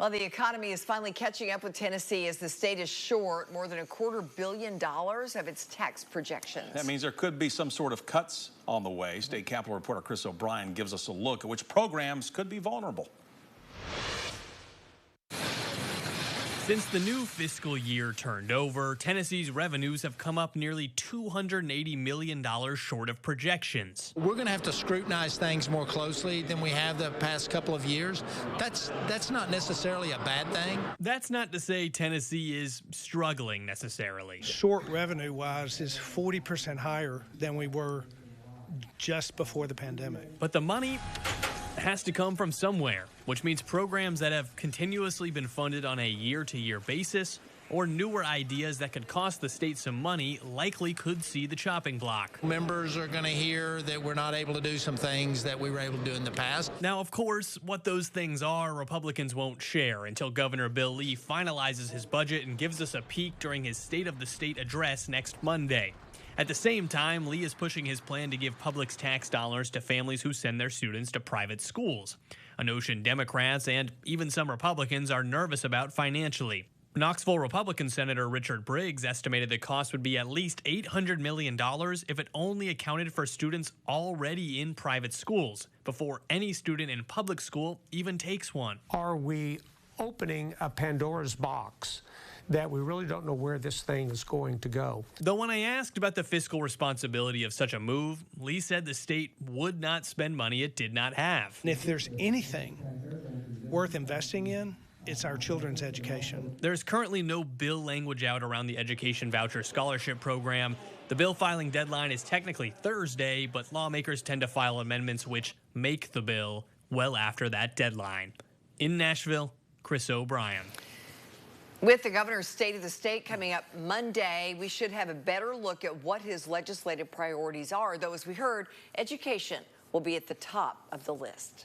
Well, the economy is finally catching up with Tennessee as the state is short more than $250 million of its tax projections. That means there could be some sort of cuts on the way. State Capitol reporter Chris O'Brien gives us a look at which programs could be vulnerable. Since the new fiscal year turned over, Tennessee's revenues have come up nearly $280 million short of projections. We're going to have to scrutinize things more closely than we have the past couple of years. That's not necessarily a bad thing. That's not to say Tennessee is struggling necessarily. Short revenue-wise is 40% higher than we were just before the pandemic. But the money has to come from somewhere, which means programs that have continuously been funded on a year-to-year basis or newer ideas that could cost the state some money likely could see the chopping block. Members are going to hear that we're not able to do some things that we were able to do in the past. Now, of course, what those things are, Republicans won't share until Governor Bill Lee finalizes his budget and gives us a peek during his State of the State address next Monday. At the same time, Lee is pushing his plan to give public's tax dollars to families who send their students to private schools, a notion Democrats and even some Republicans are nervous about financially. Knoxville Republican Senator Richard Briggs estimated the cost would be at least $800 million if it only accounted for students already in private schools, before any student in public school even takes one. Are we opening a Pandora's box that we really don't know where this thing is going to go? Though when I asked about the fiscal responsibility of such a move, Lee said the state would not spend money it did not have. And if there's anything worth investing in, it's our children's education. There's currently no bill language out around the Education Voucher Scholarship Program. The bill filing deadline is technically Thursday, but lawmakers tend to file amendments which make the bill well after that deadline. In Nashville, Chris O'Brien. With the governor's State of the State coming up Monday, we should have a better look at what his legislative priorities are, though as we heard, education will be at the top of the list.